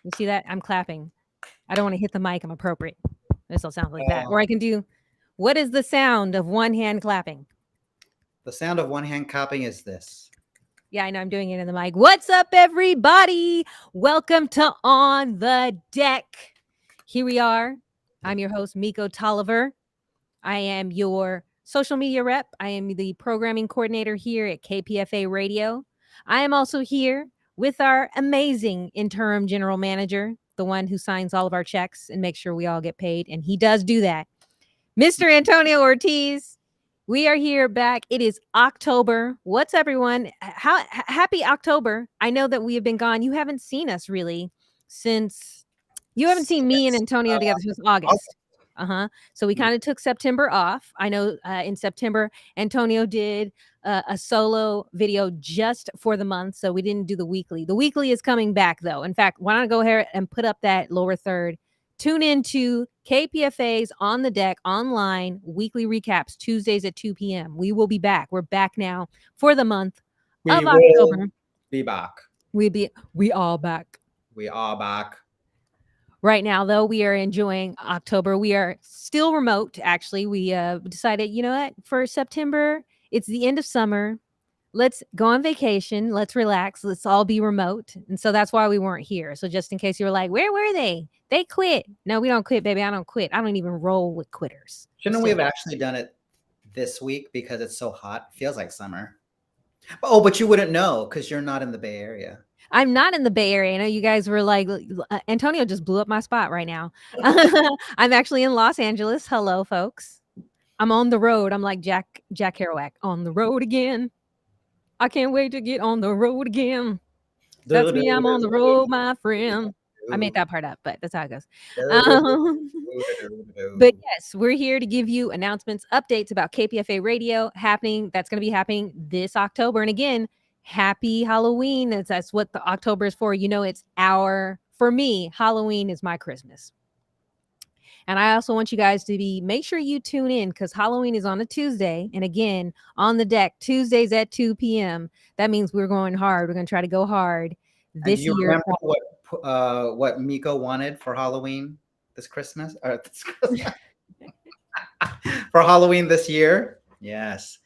You see that? I'm clapping. I don't want to hit the mic. I'm appropriate. This will sound like that. Uh, Or I can do, what is the sound of one hand clapping? the sound of one hand clapping is this. Yeah, I know I'm doing it in the mic. What's up, everybody? Welcome to On the Deck. Here we are. I'm your host, Miko Tolliver. I am your social media rep. I am the programming coordinator here at KPFA Radio. I am also here with our amazing interim general manager, the one who signs all of our checks and makes sure we all get paid. And he does do that. Mr. Antonio Ortiz. We are here back. It is October. What's everyone? Happy October. I know that we have been gone. You haven't seen us really since you haven't seen me and Yes. Antonio together since August. So we kind of took September off. I know in September, Antonio did a solo video just for the month. So we didn't do the weekly. The weekly is coming back though. In fact, why don't I go ahead and put up that lower third? Tune into KPFA's On the Deck online weekly recaps Tuesdays at 2 p.m. We will be back. We're back now for the month of We will October. be back. We all back. We are back. Right now, though, we are enjoying October. We are still remote, actually. We decided, you know what? For September, it's the end of summer. Let's go on vacation. Let's relax. Let's all be remote. And so that's why we weren't here. So just in case you were like, where were they? They quit. No, we don't quit, baby. I don't quit. I don't even roll with quitters. Shouldn't we have actually done it this week because it's so hot? It feels like summer. Oh, but you wouldn't know because you're not in the Bay Area. I'm not in the Bay Area. I know you guys were like, Antonio just blew up my spot right now. I'm actually in Los Angeles. Hello, folks. I'm on the road. I'm like Jack Kerouac, on the road again. I can't wait to get on the road again. That's me. I'm on the road, my friend. I made that part up, but that's how it goes. But yes, we're here to give you announcements, updates about KPFA Radio happening. That's going to be happening this October. And again, happy Halloween. That's what the October is for. You know, for me, Halloween is my Christmas. And I also want you guys to make sure you tune in because Halloween is on a Tuesday. And again, On the Deck, Tuesdays at 2 p.m. That means we're going hard. We're going to try to go hard this year. Remember what Miko wanted for Halloween this Christmas? Or this Christmas? For Halloween this year? Yes.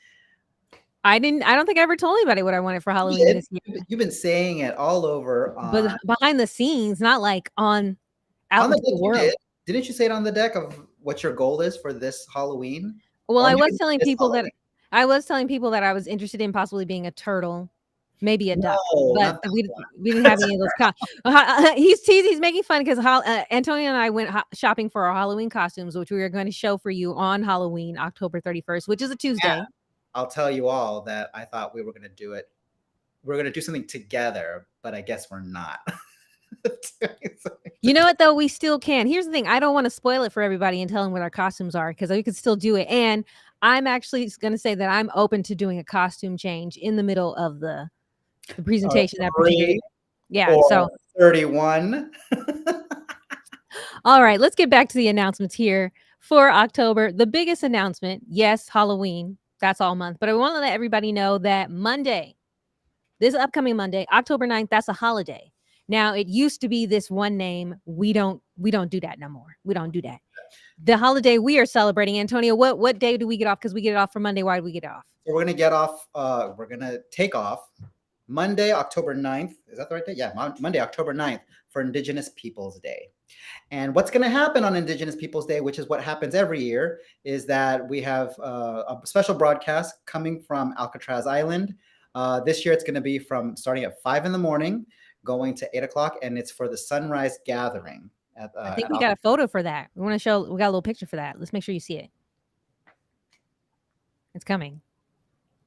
I don't think I ever told anybody what I wanted for Halloween this year. You've been saying it all over. But behind the scenes, not like out in the world. Didn't you say it on the deck of what your goal is for this Halloween? Well, I was telling people that I was interested in possibly being a turtle, maybe a duck, but we didn't have any of those. He's teasing, he's making fun because Antonio and I went shopping for our Halloween costumes, which we are going to show for you on Halloween, October 31st, which is a Tuesday. Yeah. I'll tell you all that I thought we were going to do it. We're going to do something together, but I guess we're not. You know what, though? We still can. Here's the thing. I don't want to spoil it for everybody and tell them what our costumes are because we could still do it. And I'm actually going to say that I'm open to doing a costume change in the middle of the presentation. Yeah. So 31. All right. Let's get back to the announcements here for October. The biggest announcement, yes, Halloween. That's all month. But I want to let everybody know that Monday, this upcoming Monday, October 9th, that's a holiday. Now, it used to be this one name. We don't do that no more. We don't do that. The holiday we are celebrating, Antonio, what day do we get off? Because we get it off for Monday. Why do we get off? So we're going to get off. We're going to take off Monday, October 9th. Is that the right day? Yeah, Monday, October 9th for Indigenous Peoples Day. And what's going to happen on Indigenous Peoples Day, which is what happens every year, is that we have a special broadcast coming from Alcatraz Island. This year, it's going to be starting at 5 in the morning, going to 8 o'clock, and it's for the sunrise gathering. I think we got a photo for that. We got a little picture for that. Let's make sure you see it. It's coming.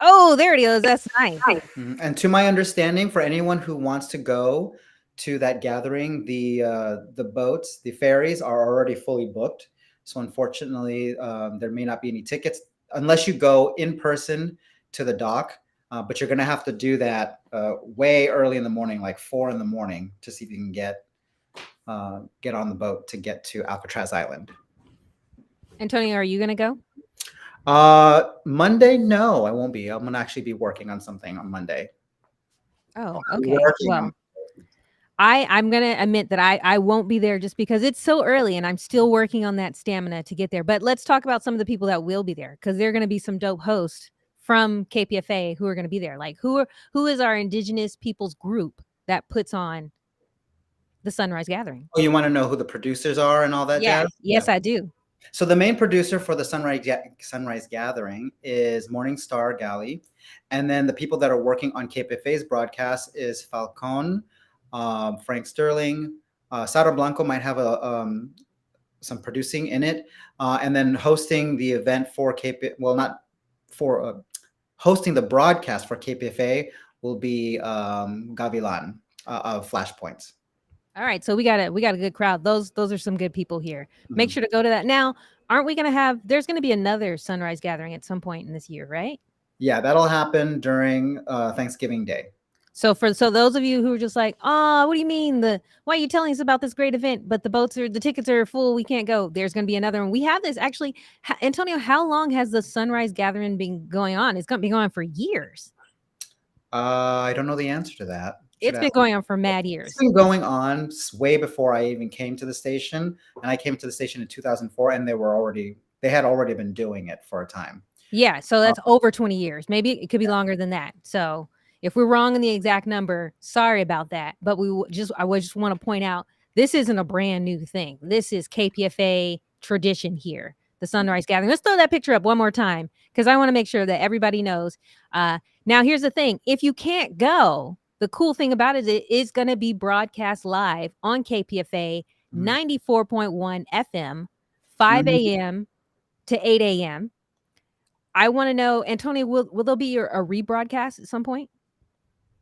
Oh, there it is. That's nice. And to my understanding, for anyone who wants to go to that gathering, the boats, the ferries are already fully booked. So unfortunately, there may not be any tickets unless you go in person to the dock. But you're going to have to do that way early in the morning, like 4 in the morning, to see if you can get on the boat to get to Alcatraz Island. Antonio, are you going to go? Monday, no, I won't be. I'm going to actually be working on something on Monday. Oh, okay. Well, I'm gonna admit that I won't be there just because it's so early and I'm still working on that stamina to get there. But let's talk about some of the people that will be there because they're gonna be some dope hosts from KPFA who are gonna be there. Like who is our indigenous peoples group that puts on the Sunrise Gathering? Oh, you want to know who the producers are and all that Yeah, jazz? Yeah. yes, I do. So the main producer for the Sunrise Gathering is Morning Star Galley, and then the people that are working on KPFA's broadcast is Falcon, Frank Sterling, Sara Blanco might have some producing in it, and then hosting the event for KP. Well, not for hosting the broadcast for KPFA will be Gavilan of Flashpoints. All right, so we got a good crowd. Those are some good people here. Make Mhm. sure to go to that. Now, aren't we gonna have? There's gonna be another Sunrise Gathering at some point in this year, right? Yeah, that'll happen during Thanksgiving Day. So those of you who are just like, "Oh, what do you mean why are you telling us about this great event, but the tickets are full, we can't go." There's going to be another one. We have this actually Antonio, how long has the Sunrise Gathering been going on? It's going to be going on for years. I don't know the answer to that. Should It's ask. been going on for mad It's years. been going on way before I even came to the station, and I came to the station in 2004, and they had already been doing it for a time. Yeah, so Uh, that's over 20 years. Maybe it could be longer than that. So if we're wrong in the exact number, sorry about that. But I would just want to point out this isn't a brand new thing. This is KPFA tradition here, the Sunrise Gathering. Let's throw that picture up one more time because I want to make sure that everybody knows. Now, here's the thing: if you can't go, the cool thing about it is going to be broadcast live on KPFA mhm. 94.1 FM, 5 Mhm. a.m. to 8 a.m. I wanna know, Antonio, will there be a rebroadcast at some point?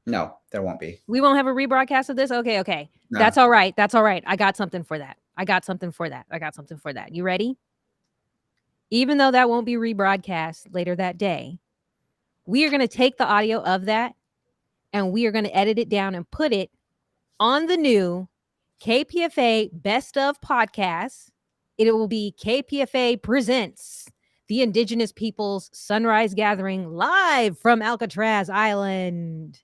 No, there won't be. We won't have a rebroadcast of this? Okay, okay. No. That's alright, that's alright. I got something for that. I got something for that. I got something for that. You ready? Even though that won't be rebroadcast later that day, we are gonna take the audio of that, and we are gonna edit it down and put it on the new KPFA Best of Podcast. It will be KPFA Presents the Indigenous Peoples Sunrise Gathering live from Alcatraz Island.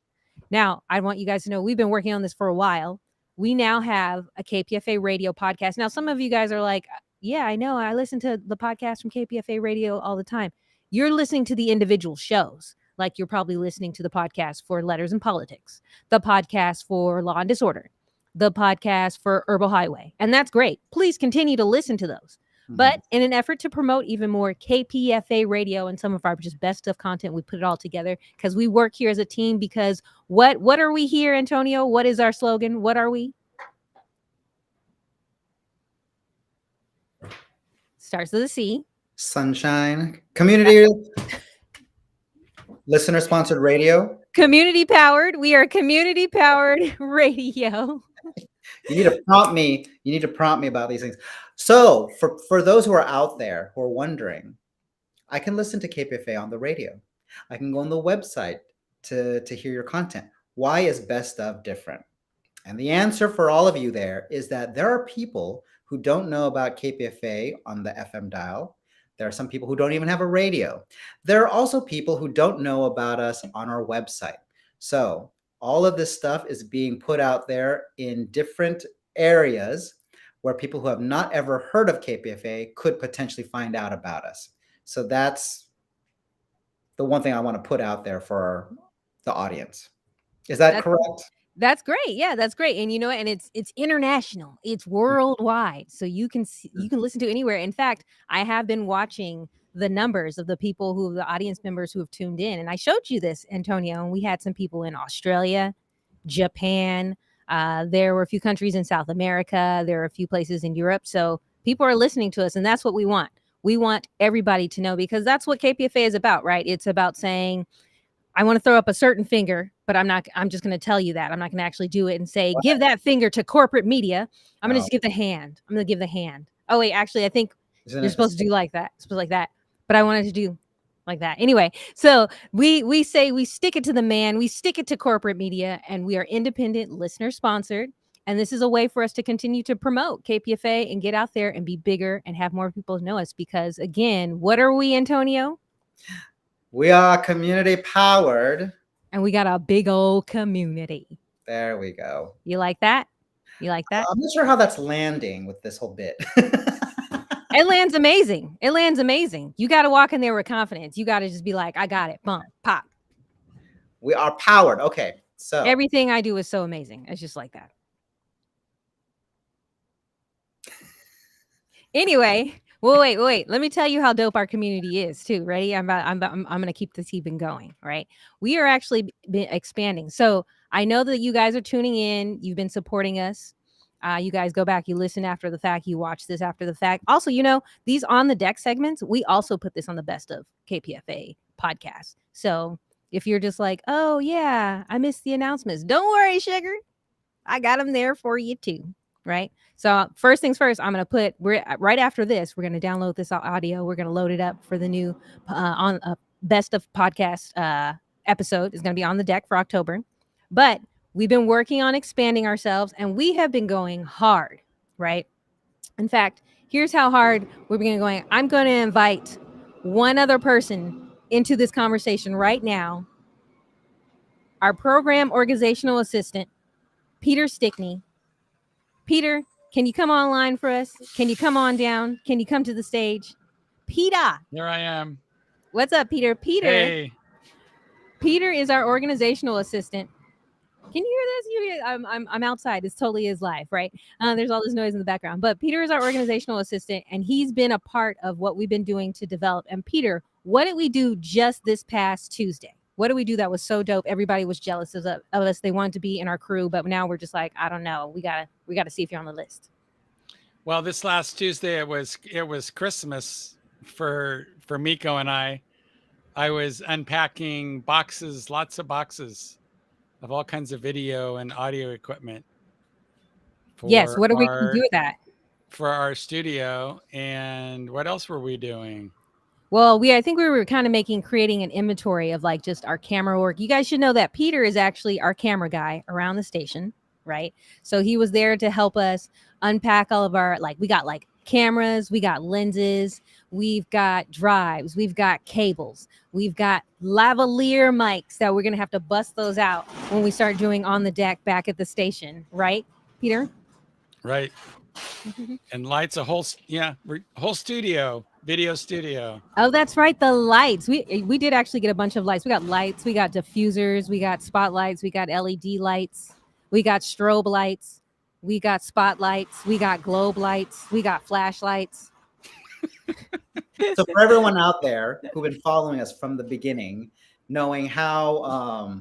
Now, I want you guys to know we've been working on this for a while. We now have a KPFA radio podcast. Now, some of you guys are like, yeah, I know. I listen to the podcast from KPFA radio all the time. You're listening to the individual shows. Like you're probably listening to the podcast for Letters and Politics, the podcast for Law and Disorder, the podcast for Herbal Highway. And that's great. Please continue to listen to those. Mhm. But in an effort to promote even more KPFA radio and some of our just best of content, we put it all together because we work here as a team. Because what are we here, Antonio? What is our slogan? What are we? Starts with a C. Sunshine community listener sponsored radio. Community powered. We are community powered radio. You need to prompt me. You need to prompt me about these things. So for those who are out there who are wondering, I can listen to KPFA on the radio. I can go on the website to hear your content. Why is Best of different? And the answer for all of you there is that there are people who don't know about KPFA on the FM dial. There are some people who don't even have a radio. There are also people who don't know about us on our website. So all of this stuff is being put out there in different areas where people who have not ever heard of KPFA could potentially find out about us. So that's the one thing I want to put out there for the audience. Is that That's correct? That's great. Yeah, that's great. And you know, and it's international. It's worldwide. So you can listen to anywhere. In fact, I have been watching the numbers of the audience members who have tuned in. And I showed you this, Antonio, and we had some people in Australia, Japan. There were a few countries in South America. There are a few places in Europe. So people are listening to us, and that's what we want. We want everybody to know because that's what KPFA is about, right? It's about saying, I want to throw up a certain finger, but I'm just going to tell you that. I'm not going to actually do it and say, give that finger to corporate media. I'm going to No. just give the hand. I'm going to give the hand. Oh, wait, actually, I think Isn't you're it the supposed to same? do like that. Supposed like that. But I wanted to do like that. Anyway, so we say we stick it to the man, we stick it to corporate media, and we are independent, listener sponsored. And this is a way for us to continue to promote KPFA and get out there and be bigger and have more people know us. Because again, what are we, Antonio? We are community powered. And we got a big old community. There we go. You like that? You like that? I'm not sure how that's landing with this whole bit. It lands amazing. It lands amazing. You got to walk in there with confidence. You got to just be like, I got it. Bump, pop. We are powered. Okay, so Everything I do is so amazing. It's just like that. Anyway, well, wait. Let me tell you how dope our community is too. Ready? I'm going to keep this even going. Right? We are actually expanding. So I know that you guys are tuning in. You've been supporting us. You guys go back, you listen after the fact, you watch this after the fact. Also, these on the deck segments, we also put this on the best of KPFA podcast. So if you're just like, oh yeah, I missed the announcements, don't worry, sugar. I got them there for you too. Right. So first things first, we're right after this, we're going to download this audio. We're going to load it up for the new on best of podcast episode. Is going to be on the deck for October. But we've been working on expanding ourselves and we have been going hard, right? In fact, here's how hard we're going. I'm going to invite one other person into this conversation right now. Our program organizational assistant, Peter Stickney. Peter, can you come online for us? Can you come on down? Can you come to the stage? Peter. Here I am. What's up, Peter? Hey. Peter is our organizational assistant. Can you hear this? I'm outside. This totally is live, right? There's all this noise in the background. But Peter is our organizational assistant, and he's been a part of what we've been doing to develop. And Peter, what did we do just this past Tuesday? What did we do that was so dope? Everybody was jealous of us. They wanted to be in our crew, but now we're just like, I don't know. We gotta see if you're on the list. Well, this last Tuesday it was Christmas for Miko and I. I was unpacking boxes, lots of boxes of all kinds of video and audio equipment. Yes, what are we going to do with that? For our studio. And what else were we doing? Well, I think we were kind of creating an inventory of like just our camera work. You guys should know that Peter is actually our camera guy around the station, right? So he was there to help us unpack all of our, we got cameras, we got lenses, we've got drives, we've got cables, we've got lavalier mics that we're going to have to bust those out when we start doing on the deck back at the station, right, Peter? Right. And lights, a whole studio, video studio. Oh, that's right. The lights. We did actually get a bunch of lights. We got lights, we got diffusers, we got spotlights, we got LED lights, we got strobe lights, we got spotlights, we got globe lights, we got flashlights. So for everyone out there who've been following us from the beginning, knowing how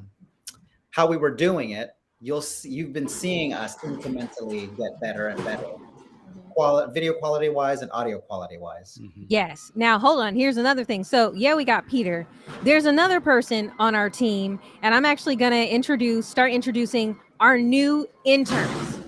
we were doing it, you've been seeing us incrementally get better and better, video quality wise and audio quality wise. Mm-hmm. Yes. Now hold on. Here's another thing. So yeah, we got Peter. There's another person on our team, and I'm actually gonna start introducing our new interns.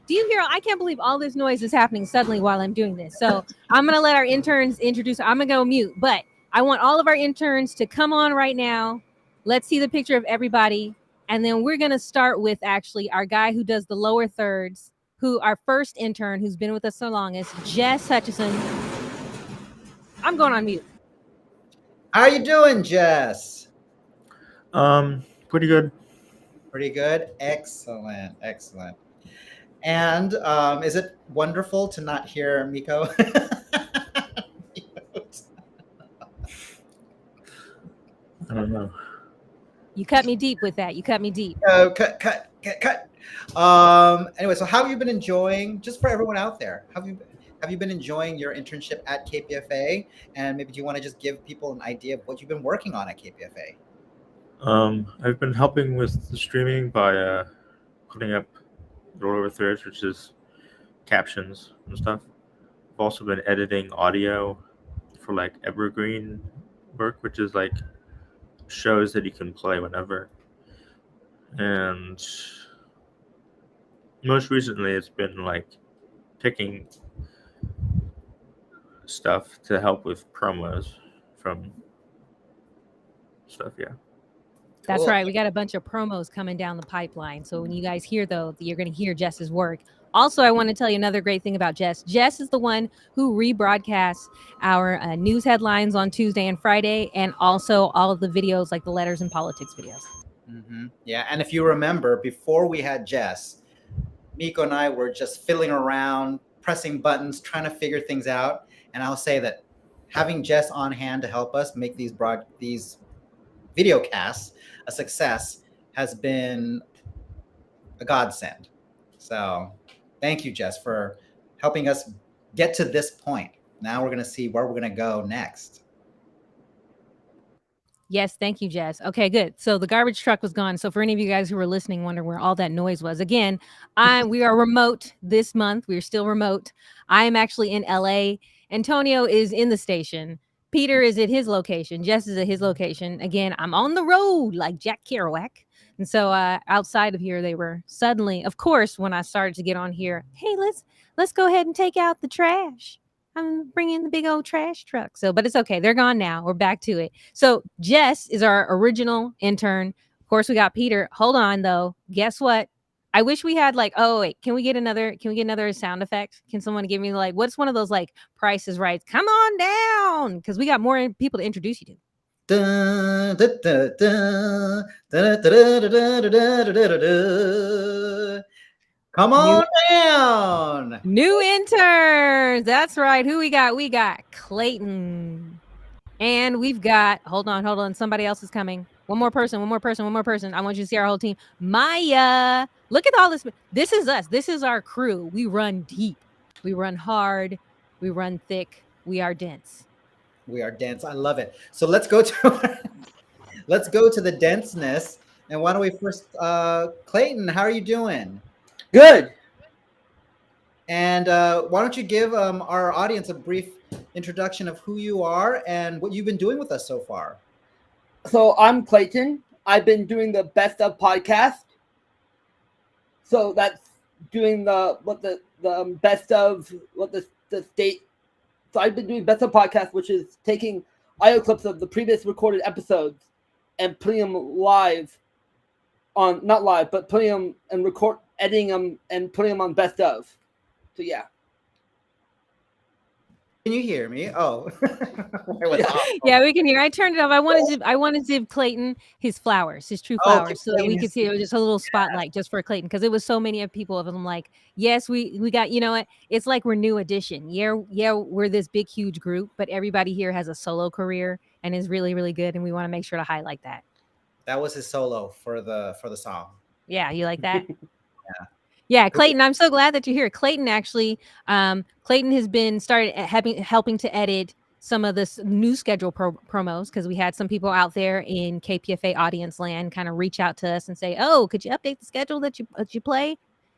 Do you hear? I can't believe all this noise is happening suddenly while I'm doing this. So I'm gonna let our interns introduce. I'm gonna go mute, but I want all of our interns to come on right now. Let's see the picture of everybody. And then we're going to start with actually our guy who does the lower thirds, our first intern who's been with us the longest, Jess Hutchison. I'm going on mute. How are you doing, Jess? Pretty good. Pretty good. Excellent. And is it wonderful to not hear Miko? I don't know. You cut me deep with that. You cut me deep. Oh, cut. Anyway, so how have you been enjoying, just for everyone out there, have you been enjoying your internship at KPFA? And maybe do you want to just give people an idea of what you've been working on at KPFA? I've been helping with the streaming by putting up rollover threads, which is captions and stuff. I've also been editing audio for evergreen work, which is shows that you can play whenever. And most recently it's been picking stuff to help with promos from stuff. Yeah, that's Cool. Right. We got a bunch of promos coming down the pipeline. So when you guys hear you're going to hear Jess's work. Also, I want to tell you another great thing about Jess. Jess is the one who rebroadcasts our news headlines on Tuesday and Friday, and also all of the videos, like the letters and politics videos. Yeah, and if you remember, before we had Jess, Miko and I were just fiddling around, pressing buttons, trying to figure things out. And I'll say that having Jess on hand to help us make these video casts a success has been a godsend. So thank you, Jess, for helping us get to this point. Now we're going to see where we're going to go next. Yes, thank you, Jess. Okay, good. So the garbage truck was gone. So for any of you guys who were listening, wonder where all that noise was. Again, we are remote this month. We're still remote. I am actually in LA. Antonio is in the station. Peter is at his location. Jess is at his location. Again, I'm on the road like Jack Kerouac. And so outside of here, they were suddenly, of course, when I started to get on here, hey, let's go ahead and take out the trash. I'm bringing the big old trash truck. So, but it's okay. They're gone now. We're back to it. So Jess is our original intern. Of course, we got Peter. Hold on though. Guess what? I wish we had like, oh wait, can we get another sound effect? Can someone give me like, what's one of those like Price is Right? Come on down. Because we got more people to introduce you to. Dun, dun, dun, dun, dun, dun, dun, dun, dun, dun, dun. Come on down. New interns. That's right. Who we got? We got Clayton. And we've got, hold on. Somebody else is coming. One more person. I want you to see our whole team. Maya. Look at all this. This is us. This is our crew. We run deep. We run hard. We run thick. We are dense. We are dense. I love it. So let's go to the denseness. And why don't we first, Clayton, how are you doing? Good. And why don't you give our audience a brief introduction of who you are and what you've been doing with us so far? So I'm Clayton. I've been doing the Best of podcast. So that's doing the best of what the state. So I've been doing Best of podcast, which is taking audio clips of the previous recorded episodes and putting them live on, not live, but putting them and editing them and putting them on Best of. So yeah. Can you hear me? Oh, yeah, we can hear. I turned it off. I wanted to give Clayton his flowers, his true flowers, so that we could see it was just a little spotlight just for Clayton, because it was so many of people of them like, yes, we got, you know what? It's like we're new edition. Yeah, we're this big huge group, but everybody here has a solo career and is really really good, and we want to make sure to highlight that. That was his solo for the song. Yeah, you like that? Yeah, Clayton, I'm so glad that you're here. Clayton actually, Clayton has been helping to edit some of this new schedule promos, because we had some people out there in KPFA audience land kind of reach out to us and say, oh, could you update the schedule that you play?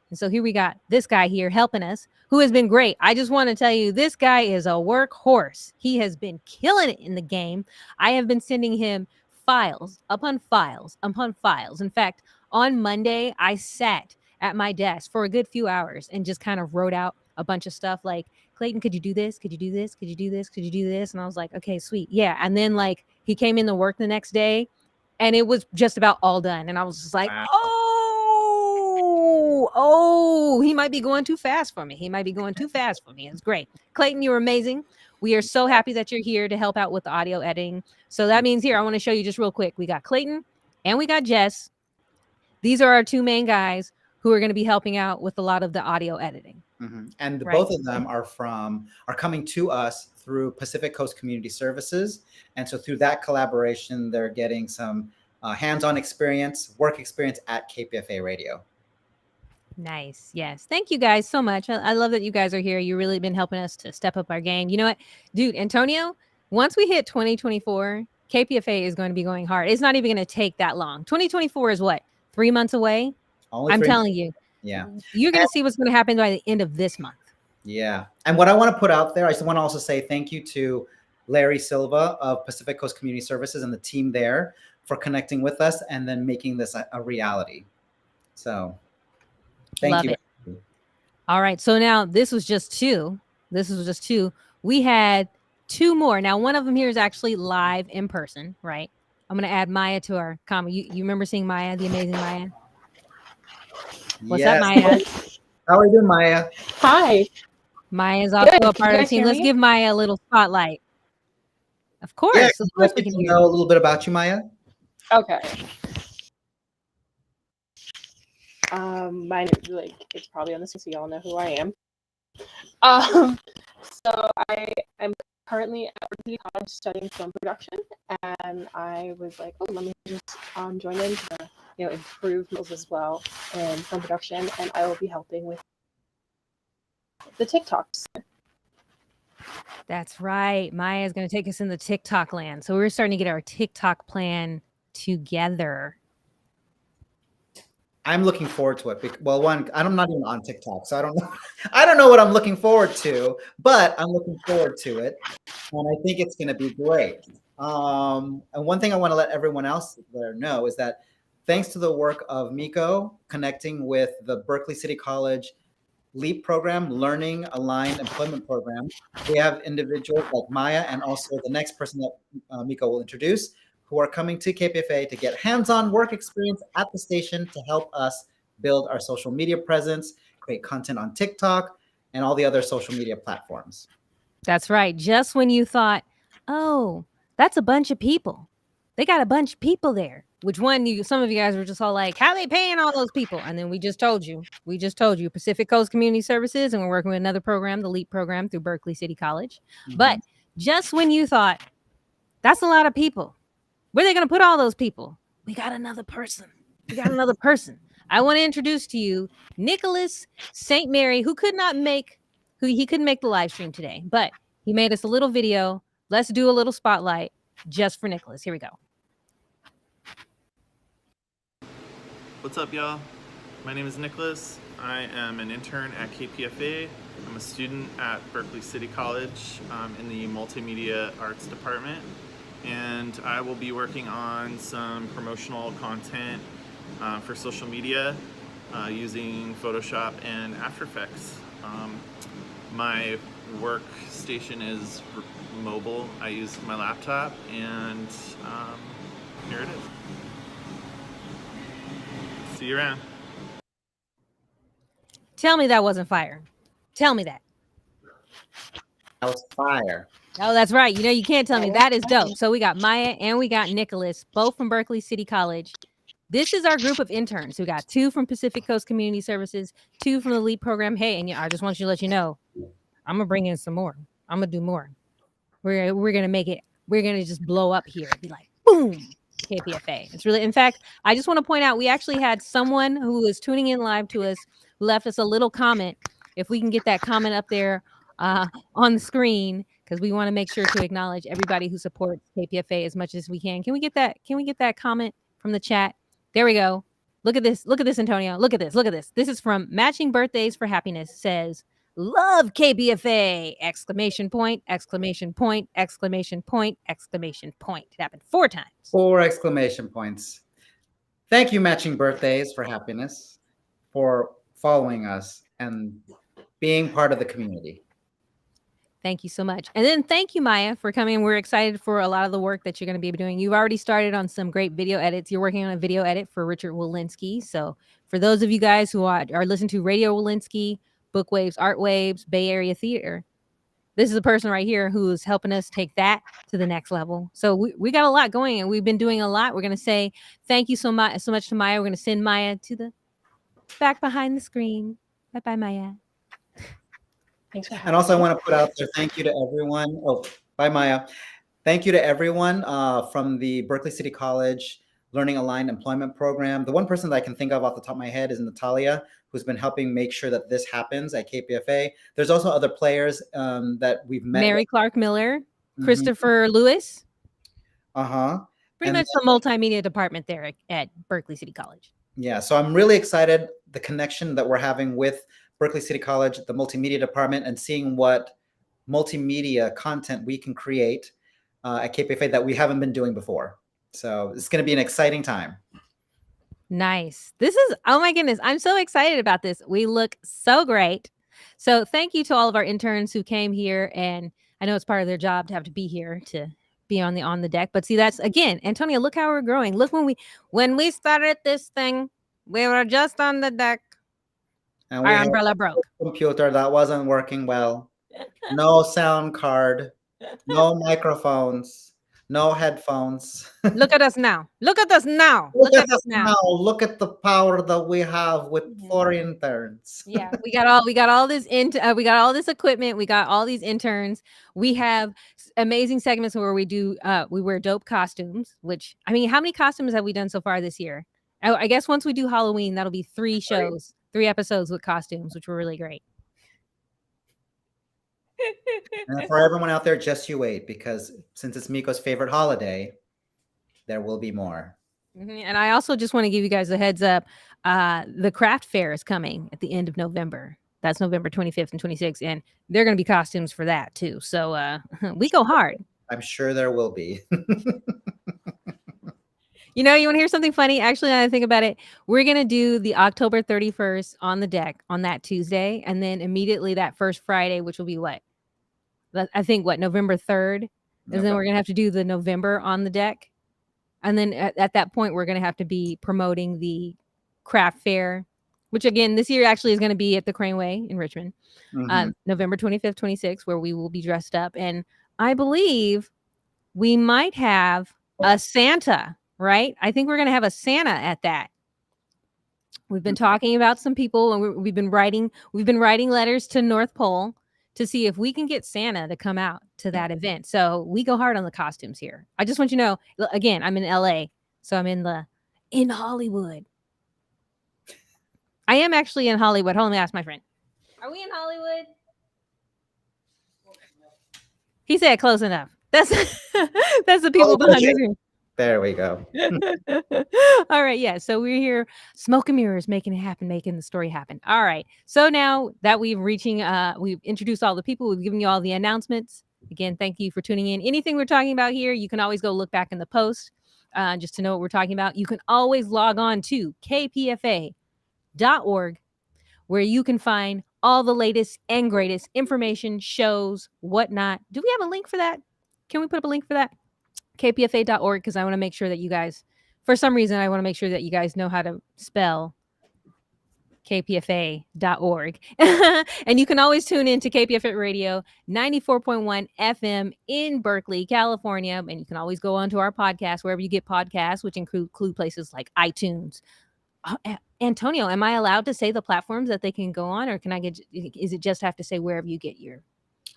And so here we got this guy here helping us, who has been great. I just want to tell you, this guy is a workhorse. He has been killing it in the game. I have been sending him files upon files upon files. In fact, on Monday, I sat at my desk for a good few hours and just kind of wrote out a bunch of stuff like, Clayton, could you do this? Could you do this? Could you do this? Could you do this? And I was like, okay, sweet. Yeah. And then like he came in to work the next day and it was just about all done. And I was just like, wow. Oh, he might be going too fast for me. It's great. Clayton, you're amazing. We are so happy that you're here to help out with the audio editing. So that means here, I want to show you just real quick. We got Clayton and we got Jess. These are our two main guys who are going to be helping out with a lot of the audio editing. Mm-hmm. And both of them are coming to us through Pacific Coast Community Services. And so through that collaboration, they're getting some hands-on experience, work experience at KPFA Radio. Nice. Yes. Thank you guys so much. I love that you guys are here. You've really been helping us to step up our game. You know what, dude, Antonio, once we hit 2024, KPFA is going to be going hard. It's not even going to take that long. 2024 is what? 3 months away? I'm telling you. Yeah. You're going to see what's going to happen by the end of this month. Yeah. And what I want to put out there, I just want to also say thank you to Larry Silva of Pacific Coast Community Services and the team there for connecting with us and then making this a reality. So thank you. All right. So now this was just two. We had two more. Now, one of them here is actually live in person, right? I'm going to add Maya to our comment. You remember seeing Maya, the amazing Maya? What's up, Maya? How are you doing, Maya? Hi. Maya's also a part of the team. Let's give Maya a little spotlight. Of course. Yeah, of course we can know a little bit about you, Maya. Okay. My like it's probably on the screen, so y'all know who I am. So I am currently at Berkeley College studying film production, and I was like, oh, let me just join in to improve skills as well in film production, and I will be helping with the TikToks. That's right. Maya is going to take us in the TikTok land. So we're starting to get our TikTok plan together. I'm looking forward to it. Well, one, I'm not even on TikTok, so I don't know. I don't know what I'm looking forward to, but I'm looking forward to it, and I think it's going to be great. And one thing I want to let everyone else there know is that thanks to the work of Miko connecting with the Berkeley City College LEAP program, Learning Aligned Employment Program, we have individuals like Maya and also the next person that Miko will introduce, who are coming to KPFA to get hands-on work experience at the station to help us build our social media presence, create content on TikTok, and all the other social media platforms. That's right. Just when you thought, oh, that's a bunch of people. They got a bunch of people there. Which one some of you guys were just all like, how are they paying all those people? And then we just told you, Pacific Coast Community Services, and we're working with another program, the LEAP program through Berkeley City College. Mm-hmm. But just when you thought, that's a lot of people, where are they going to put all those people? We got another person. I want to introduce to you Nicholas St. Mary, who couldn't make the live stream today, but he made us a little video. Let's do a little spotlight just for Nicholas. Here we go. What's up, y'all? My name is Nicholas. I am an intern at KPFA. I'm a student at Berkeley City College in the Multimedia Arts Department. And I will be working on some promotional content for social media using Photoshop and After Effects. My workstation is mobile. I use my laptop, and here it is. See you around. Tell me that wasn't fire. Tell me that. That was fire. Oh, that's right. You can't tell me. That is dope. So we got Maya and we got Nicholas, both from Berkeley City College. This is our group of interns. We got 2 from Pacific Coast Community Services, 2 from the LEAP program. Hey, and I just want you to let you know, I'm going to bring in some more. I'm going to do more. We're going to make it. We're going to just blow up here. Be like, boom, KPFA. It's really, in fact, I just want to point out, we actually had someone who is tuning in live to us, who left us a little comment. If we can get that comment up there on the screen, because we want to make sure to acknowledge everybody who supports KPFA as much as we can. Can we get that comment from the chat? There we go. Look at this, Antonio. Look at this. This is from Matching Birthdays for Happiness. Says, love KPFA! Exclamation point, exclamation point, exclamation point, exclamation point. It happened 4 times. 4 exclamation points. Thank you, Matching Birthdays for Happiness, for following us and being part of the community. Thank you so much. And then thank you, Maya, for coming. We're excited for a lot of the work that you're going to be doing. You've already started on some great video edits. You're working on a video edit for Richard Walensky. So for those of you guys who are listening to Radio Walensky, Book Waves, Art Waves, Bay Area Theater, this is a person right here who's helping us take that to the next level. So we got a lot going, and we've been doing a lot. We're going to say thank you so much to Maya. We're going to send Maya to the back behind the screen. Bye-bye, Maya. Thanks for having And also, me. I want to put out there, thank you to everyone. Oh, bye, Maya. Thank you to everyone from the Berkeley City College Learning Aligned Employment Program. The one person that I can think of off the top of my head is Natalia, who's been helping make sure that this happens at KPFA. There's also other players that we've met. Mary Clark Miller, Christopher Lewis. Pretty much the multimedia department there at Berkeley City College. Yeah, so I'm really excited the connection that we're having with Berkeley City College, the multimedia department, and seeing what multimedia content we can create at KPFA that we haven't been doing before. So it's going to be an exciting time. Nice. This is, oh my goodness, I'm so excited about this. We look so great. So thank you to all of our interns who came here, and I know it's part of their job to have to be here to be on the deck. But see, that's, again, Antonia, look how we're growing. Look, when we started this thing, we were just on the deck. And our umbrella broke. Computer that wasn't working well. No sound card. No microphones. No headphones. Look at us now. Look at us now. Look Look at at us us now. now. Look at the power that we have with Mhm. 4 interns. Yeah, we got all this we got all this equipment, we got all these interns. We have amazing segments where we do we wear dope costumes, which I mean, how many costumes have we done so far this year? I guess once we do Halloween, that'll be 3 episodes with costumes, which were really great. And for everyone out there, just you wait, because since it's Miko's favorite holiday, there will be more. And I also just want to give you guys a heads up. The craft fair is coming at the end of November. That's November 25th and 26th. And they're going to be costumes for that too. So we go hard. I'm sure there will be. You know, you want to hear something funny? Actually, now that I think about it, we're going to do the October 31st on the deck on that Tuesday. And then immediately that first Friday, which will be what? I think November 3rd. And then we're going to have to do the November on the deck. And then at that point, we're going to have to be promoting the craft fair, which again, this year actually is going to be at the Craneway in Richmond, November 25th, 26th, where we will be dressed up. And I believe we might have a Santa, right? I think we're going to have a Santa at that. We've been talking about some people, and we've been writing letters to North Pole to see if we can get Santa to come out to that event. So we go hard on the costumes here. I just want you to know, again, I'm in LA, so I'm in Hollywood. I am actually in Hollywood. Hold on, let me ask my friend. Are we in Hollywood? He said close enough. That's the people behind the screen. There we go. All right. Yeah. So we're here, smoke and mirrors, making it happen, making the story happen. All right. So now that we've introduced all the people, we've given you all the announcements. Again, thank you for tuning in. Anything we're talking about here, you can always go look back in the post just to know what we're talking about. You can always log on to kpfa.org, where you can find all the latest and greatest information, shows, whatnot. Do we have a link for that? Can we put up a link for that? kpfa.org, because I want to make sure that you guys, for some reason, I want to make sure that you guys know how to spell kpfa.org. And you can always tune in to KPFA Radio 94.1 FM in Berkeley, California. And you can always go on to our podcast, wherever you get podcasts, which include places like iTunes. Antonio, am I allowed to say the platforms that they can go on, or is it just have to say wherever you get your?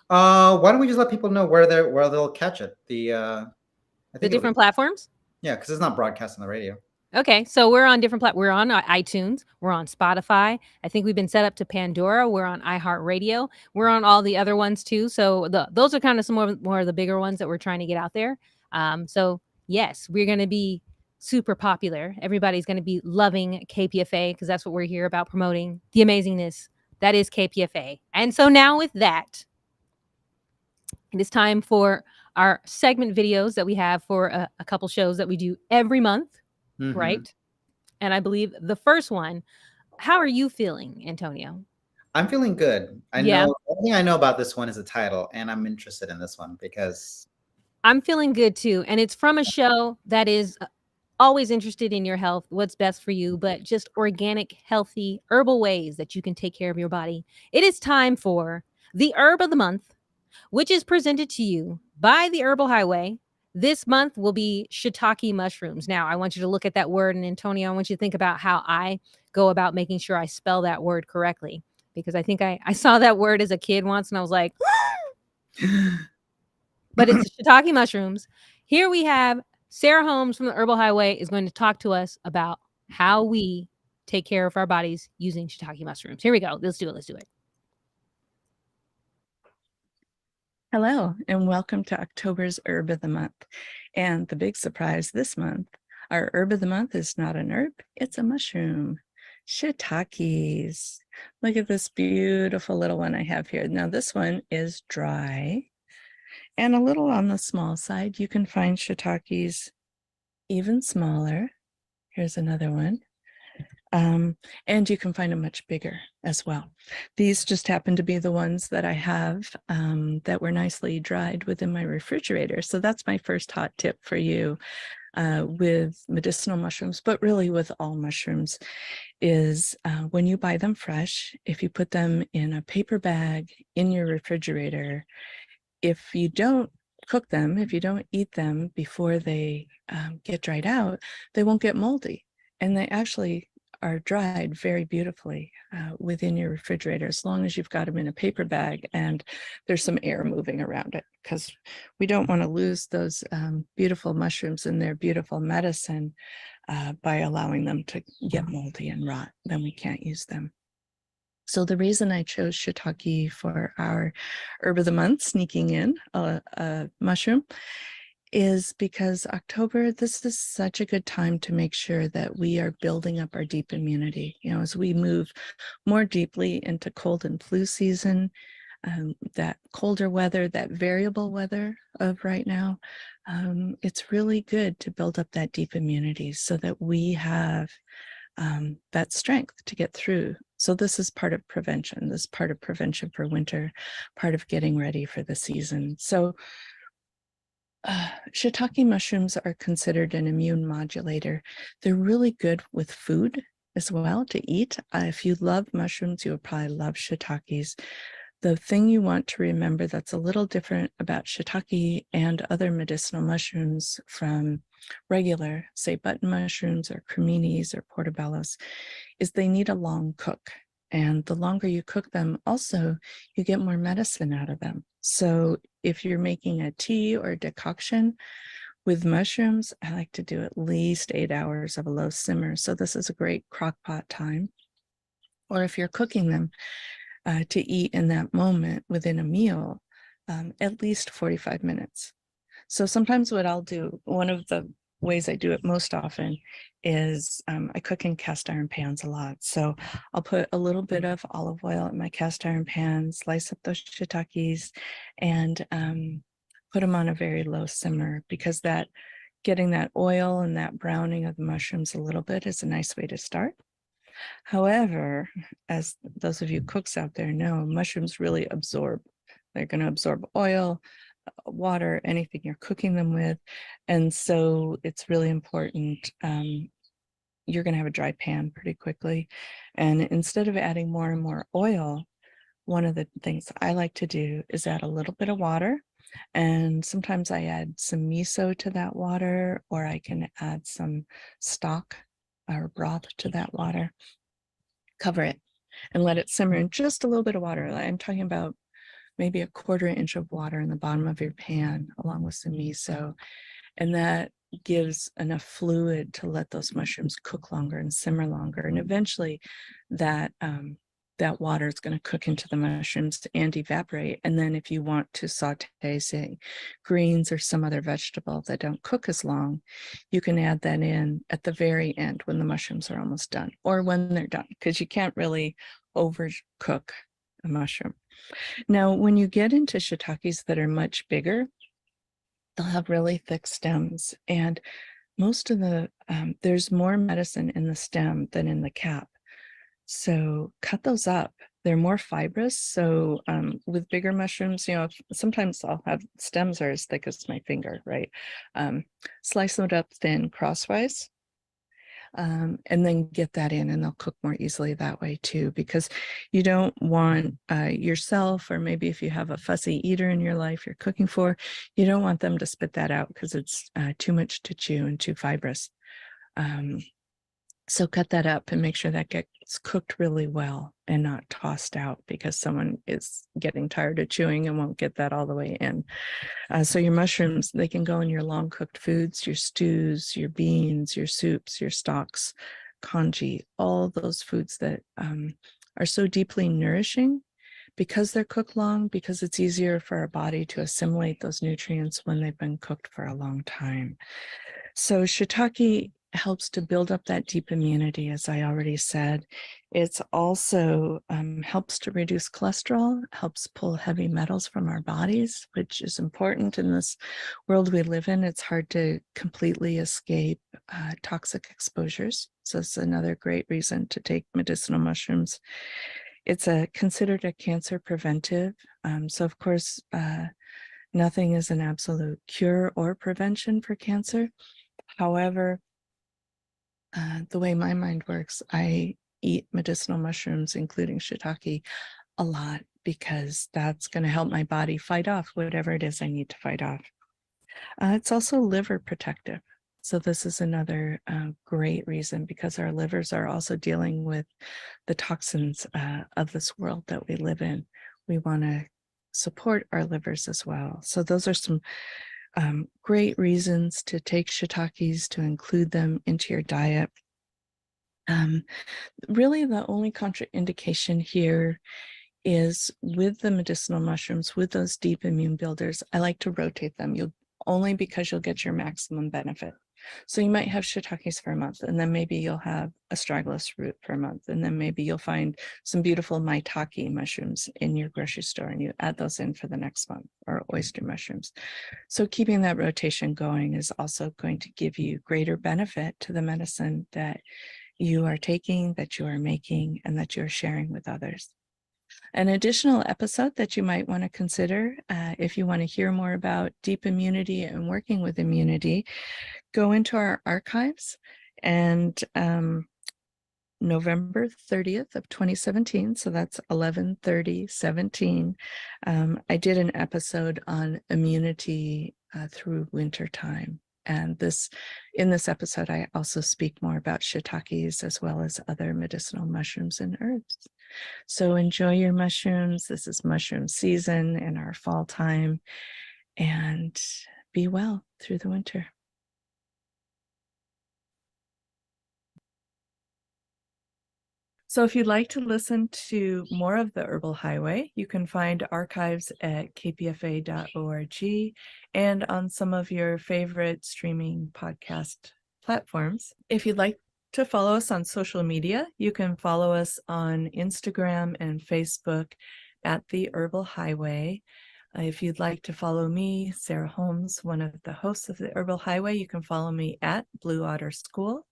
Why don't we just let people know where they'll catch it? The different platforms? Yeah, because it's not broadcast on the radio. Okay, so we're on different platforms. We're on iTunes. We're on Spotify. I think we've been set up to Pandora. We're on iHeartRadio. We're on all the other ones too. So those are kind of some more of the bigger ones that we're trying to get out there. So yes, we're going to be super popular. Everybody's going to be loving KPFA, because that's what we're here about, promoting the amazingness that is KPFA. And so now with that, it is time for our segment videos that we have for a couple shows that we do every month, right? And I believe the first one, how are you feeling, Antonio? I'm feeling good. I know everything I know about this one is the title, and I'm interested in this one because I'm feeling good too. And it's from a show that is always interested in your health, what's best for you, but just organic, healthy, herbal ways that you can take care of your body. It is time for the Herb of the Month, which is presented to you by the Herbal Highway. This month will be Shitake Mushrooms. Now, I want you to look at that word, and Antonio, I want you to think about how I go about making sure I spell that word correctly, because I think I saw that word as a kid once, and I was like, but it's Shitake Mushrooms. Here we have Sarah Holmes from the Herbal Highway is going to talk to us about how we take care of our bodies using Shitake Mushrooms. Here we go. Let's do it. Hello, and welcome to October's Herb of the Month. And the big surprise this month, our Herb of the Month is not an herb, it's a mushroom. Shiitakes. Look at this beautiful little one I have here. Now this one is dry and a little on the small side. You can find shiitakes even smaller. Here's another one. And you can find them much bigger as well. These just happen to be the ones that I have that were nicely dried within my refrigerator. So that's my first hot tip for you with medicinal mushrooms, but really with all mushrooms, is when you buy them fresh, if you put them in a paper bag in your refrigerator, if you don't cook them, if you don't eat them before they get dried out, they won't get moldy. And they actually are dried very beautifully within your refrigerator, as long as you've got them in a paper bag and there's some air moving around it, because we don't want to lose those beautiful mushrooms and their beautiful medicine by allowing them to get moldy and rot. Then we can't use them. So the reason I chose shiitake for our herb of the month, sneaking in a mushroom, is because October, this is such a good time to make sure that we are building up our deep immunity. You know, as we move more deeply into cold and flu season, that colder weather, that variable weather of right now, it's really good to build up that deep immunity so that we have that strength to get through. So this is part of prevention. This is part of prevention for winter, part of getting ready for the season. So shiitake mushrooms are considered an immune modulator. They're really good with food as well to eat. If you love mushrooms, you will probably love shiitakes. The thing you want to remember that's a little different about shiitake and other medicinal mushrooms from regular, say, button mushrooms or creminis or portobellos, is they need a long cook. And the longer you cook them, also, you get more medicine out of them. So if you're making a tea or a decoction with mushrooms, I like to do at least 8 hours of a low simmer. So this is a great crock pot time. Or if you're cooking them to eat in that moment within a meal, at least 45 minutes. So sometimes what I'll do, one of the ways I do it most often is I cook in cast iron pans a lot. So I'll put a little bit of olive oil in my cast iron pan, slice up those shiitakes, and put them on a very low simmer, because that getting that oil and that browning of the mushrooms a little bit is a nice way to start. However, as those of you cooks out there know, mushrooms really absorb. They're going to absorb oil, water, anything you're cooking them with. And so it's really important. You're going to have a dry pan pretty quickly. And instead of adding more and more oil, one of the things I like to do is add a little bit of water. And sometimes I add some miso to that water, or I can add some stock or broth to that water. Cover it and let it simmer in just a little bit of water. I'm talking about maybe a 1/4 inch of water in the bottom of your pan, along with some miso. And that gives enough fluid to let those mushrooms cook longer and simmer longer. And eventually that that water is going to cook into the mushrooms and evaporate. And then if you want to saute, say, greens or some other vegetable that don't cook as long, you can add that in at the very end when the mushrooms are almost done, or when they're done, because you can't really overcook a mushroom. Now, when you get into shiitakes that are much bigger, they'll have really thick stems. And most of the, there's more medicine in the stem than in the cap. So cut those up. They're more fibrous. So with bigger mushrooms, you know, sometimes I'll have stems are as thick as my finger, right? Slice them up thin crosswise. And then get that in, and they'll cook more easily that way too, because you don't want yourself, or maybe if you have a fussy eater in your life you're cooking for, you don't want them to spit that out because it's too much to chew and too fibrous. So cut that up and make sure that gets cooked really well and not tossed out because someone is getting tired of chewing and won't get that all the way in. So your mushrooms, they can go in your long cooked foods, your stews, your beans, your soups, your stocks, congee, all those foods that are so deeply nourishing because they're cooked long, because it's easier for our body to assimilate those nutrients when they've been cooked for a long time. So shiitake helps to build up that deep immunity, as I already said. It's also helps to reduce cholesterol, helps pull heavy metals from our bodies, which is important in this world we live in. It's hard to completely escape toxic exposures. So it's another great reason to take medicinal mushrooms. It's considered a cancer preventive. So of course, nothing is an absolute cure or prevention for cancer. However, the way my mind works, I eat medicinal mushrooms, including shiitake, a lot, because that's going to help my body fight off whatever it is I need to fight off. It's also liver protective. So this is another great reason, because our livers are also dealing with the toxins of this world that we live in. We want to support our livers as well. So those are some great reasons to take shiitakes, to include them into your diet. Really, the only contraindication here is with the medicinal mushrooms, with those deep immune builders. I like to rotate them. Only because you'll get your maximum benefit. So you might have shiitakes for a month, and then maybe you'll have astragalus root for a month, and then maybe you'll find some beautiful maitake mushrooms in your grocery store, and you add those in for the next month, or oyster mushrooms. So keeping that rotation going is also going to give you greater benefit to the medicine that you are taking, that you are making, and that you're sharing with others. An additional episode that you might want to consider, if you want to hear more about deep immunity and working with immunity, go into our archives, and November 30th of 2017, so that's 11/30/17, I did an episode on immunity through winter time. And in this episode, I also speak more about shiitakes as well as other medicinal mushrooms and herbs. So enjoy your mushrooms. This is mushroom season in our fall time, and be well through the winter. So if you'd like to listen to more of the Herbal Highway, you can find archives at kpfa.org and on some of your favorite streaming podcast platforms. If you'd like to follow us on social media, you can follow us on Instagram and Facebook at the Herbal Highway. If you'd like to follow me, Sarah Holmes, one of the hosts of the Herbal Highway, you can follow me at Blue Otter School.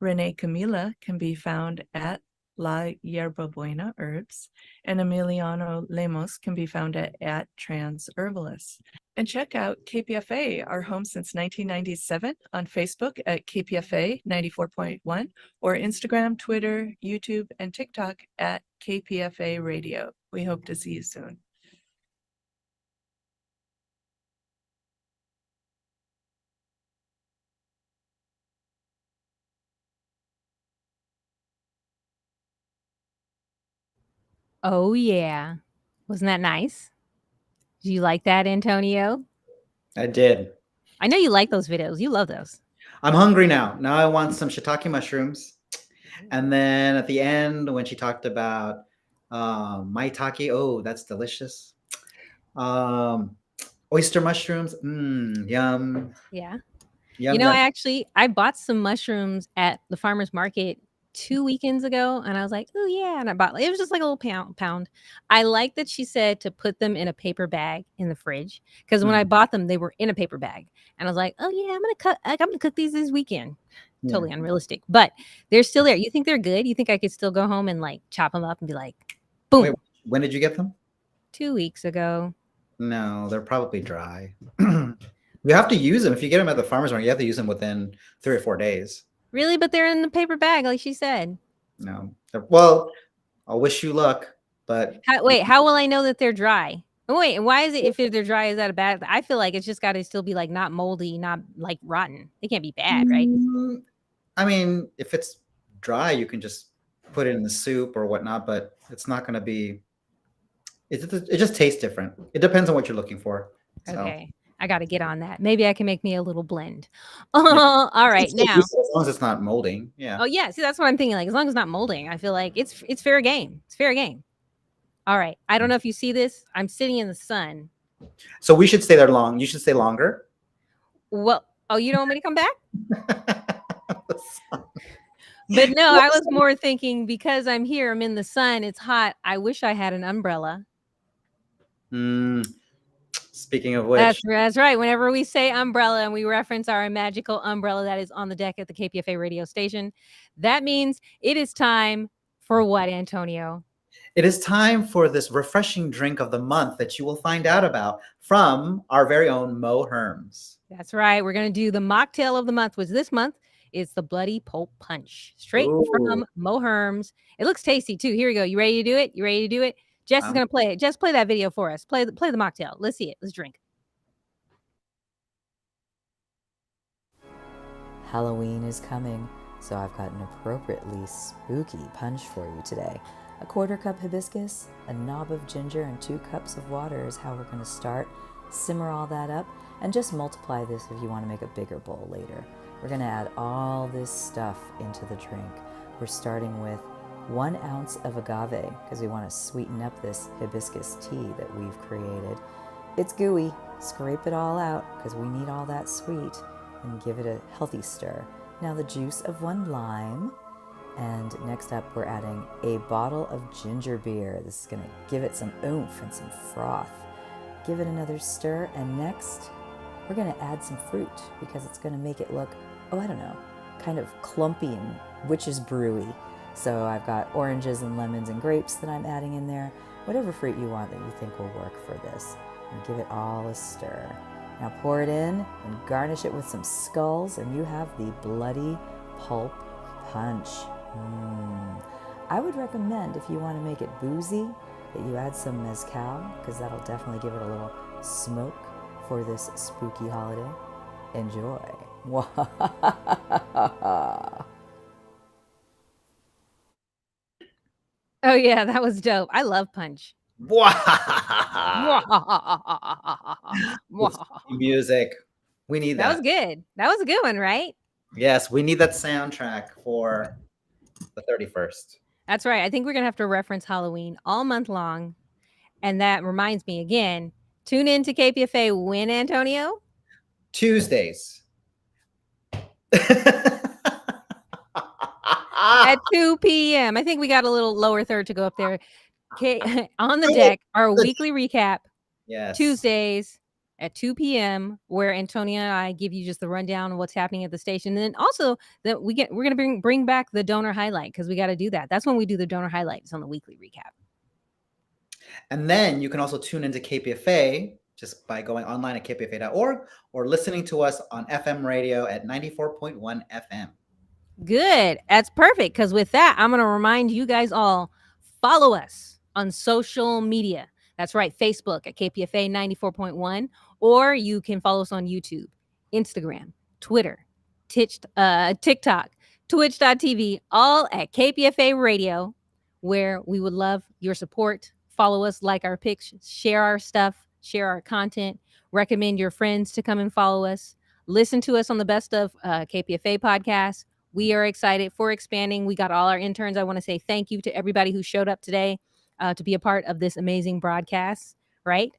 Renee Camila can be found at La Yerba Buena Herbs, and Emiliano Lemos can be found at Trans Herbalist. And check out KPFA, our home since 1997, on Facebook at KPFA 94.1, or Instagram, Twitter, YouTube, and TikTok at KPFA Radio. We hope to see you soon. Oh, yeah. Wasn't that nice? Do you like that, Antonio? I did. I know you like those videos. You love those. I'm hungry now. Now I want some shiitake mushrooms. And then at the end, when she talked about maitake, oh, that's delicious. Oyster mushrooms, yum. Yeah. Yum, You know, yum. I bought some mushrooms at the farmer's market 2 weekends ago, and I was like, oh yeah, and I bought, it was just like a little pound. I like that she said to put them in a paper bag in the fridge, because when I bought them, they were in a paper bag, and I was like, oh yeah, I'm gonna cook these this weekend. Yeah. Totally unrealistic, but they're still there. You think they're good? You think I could still go home and like chop them up and be like, boom? Wait, when did you get them? 2 weeks ago. No, they're probably dry. You have to use them. If you get them at the farmer's market, you have to use them within 3 or 4 days. Really? But they're in the paper bag, like she said. No. Well, I'll wish you luck, but How will I know that they're dry? Oh, wait, and why is it, if they're dry, is that a bad? I feel like it's just got to still be like not moldy, not like rotten. They can't be bad, right? I mean, if it's dry, you can just put it in the soup or whatnot, but it's not going to be. It just tastes different. It depends on what you're looking for. So. Okay, I got to get on that. Maybe I can make me a little blend. All right, now. As long as it's not molding, yeah. Oh yeah, see, that's what I'm thinking. Like, as long as it's not molding, I feel like it's fair game. It's fair game. All right, I don't know if you see this. I'm sitting in the sun. So we should stay there long. You should stay longer. Well, oh, you don't want me to come back? But no, I was more thinking, because I'm here, I'm in the sun, it's hot. I wish I had an umbrella. Speaking of which, that's right. Whenever we say umbrella and we reference our magical umbrella that is on the deck at the KPFA radio station, that means it is time for what, Antonio? It is time for this refreshing drink of the month that you will find out about from our very own Mo Herms. That's right. We're going to do the mocktail of the month, which this month is the Bloody Pulp Punch, straight from Mo Herms. It looks tasty too. Here we go. You ready to do it? You ready to do it? Jess is going to play it. Just play that video for us. Play the mocktail. Let's see it. Let's drink. Halloween is coming, so I've got an appropriately spooky punch for you today. A 1/4 cup hibiscus, a knob of ginger, and 2 cups of water is how we're going to start. Simmer all that up, and just multiply this if you want to make a bigger bowl later. We're going to add all this stuff into the drink. We're starting with 1 ounce of agave, because we want to sweeten up this hibiscus tea that we've created. It's gooey. Scrape it all out, because we need all that sweet, and give it a healthy stir. Now the juice of 1 lime. And next up, we're adding a bottle of ginger beer. This is going to give it some oomph and some froth. Give it another stir, and next, we're going to add some fruit, because it's going to make it look, kind of clumpy and witch's brewy. So I've got oranges and lemons and grapes that I'm adding in there. Whatever fruit you want that you think will work for this. And give it all a stir. Now pour it in and garnish it with some skulls, and you have the Bloody Pulp Punch. I would recommend, if you want to make it boozy, that you add some mezcal, because that'll definitely give it a little smoke for this spooky holiday. Enjoy. Oh yeah, that was dope. I love punch. Music. We need That that. was good. That was a good one, right? Yes, we need that soundtrack for the 31st. That's right. I think we're going to have to reference Halloween all month long. And that reminds me again, tune in to KPFA when, Antonio? Tuesdays. At 2 p.m. I think we got a little lower third to go up there. Okay, on the deck, our weekly recap, Yes. Tuesdays at 2 p.m., where Antonia and I give you just the rundown of what's happening at the station. And then also that we're going to bring back the donor highlight, because we got to do that. That's when we do the donor highlights on the weekly recap. And then you can also tune into KPFA just by going online at kpfa.org or listening to us on FM radio at 94.1 FM. Good. That's perfect. Because with that, I'm going to remind you guys all, follow us on social media. That's right. Facebook at KPFA 94.1, or you can follow us on YouTube, Instagram, Twitter, TikTok, Twitch.tv, all at KPFA Radio, where we would love your support. Follow us, like our pics, share our stuff, share our content, recommend your friends to come and follow us. Listen to us on the Best of KPFA podcast. We are excited for expanding. We got all our interns. I want to say thank you to everybody who showed up today to be a part of this amazing broadcast, right?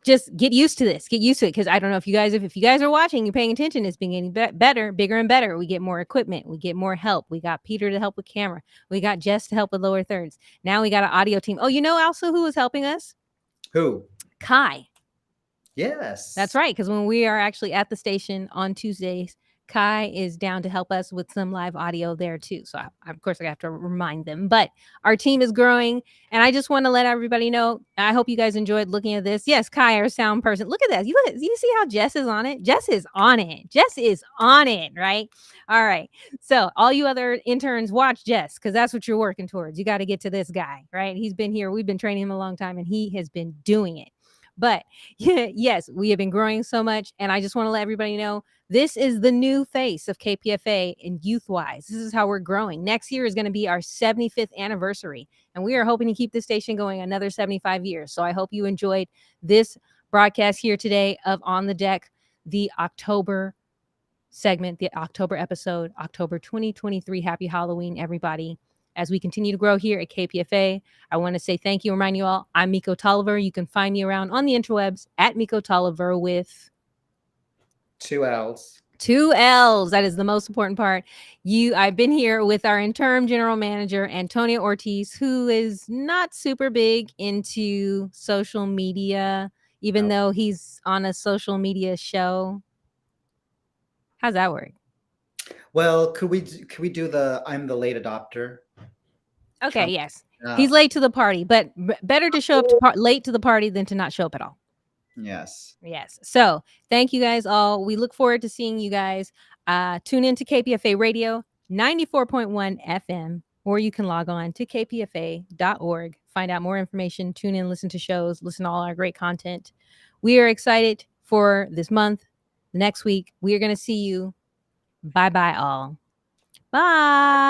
Just get used to this. Get used to it, because I don't know if you guys are watching, you're paying attention, it's been getting better, bigger and better. We get more equipment. We get more help. We got Peter to help with camera. We got Jess to help with lower thirds. Now we got an audio team. Oh, you know also who is helping us? Who? Kai. Yes. That's right, because when we are actually at the station on Tuesdays, Kai is down to help us with some live audio there too. So of course I have to remind them, but our team is growing, and I just want to let everybody know, I hope you guys enjoyed looking at this. Yes, Kai, our sound person. Look at this. You see how Jess is on it? Jess is on it. Jess is on it, right? All right. So all you other interns, watch Jess, because that's what you're working towards. You got to get to this guy, right? He's been here. We've been training him a long time, and he has been doing it. But yes, we have been growing so much. And I just want to let everybody know, this is the new face of KPFA in youth-wise. This is how we're growing. Next year is going to be our 75th anniversary. And we are hoping to keep this station going another 75 years. So I hope you enjoyed this broadcast here today of On the Deck, the October segment, the October episode, October 2023. Happy Halloween, everybody. As we continue to grow here at KPFA, I want to say thank you and remind you all, I'm Miko Tolliver. You can find me around on the interwebs at Miko Tolliver with 2 L's. 2 L's. That is the most important part. I've been here with our interim general manager, Antonio Ortiz, who is not super big into social media, even though he's on a social media show. How's that work? Well, could we do the I'm the late adopter? Okay, Trump. yes. He's late to the party, but better to show up late to the party than to not show up at all. Yes. Yes. So thank you guys all. We look forward to seeing you guys. Tune in to KPFA Radio 94.1 FM, or you can log on to kpfa.org, find out more information, tune in, listen to shows, listen to all our great content. We are excited for this month. Next week, we are going to see you Bye bye all. Bye.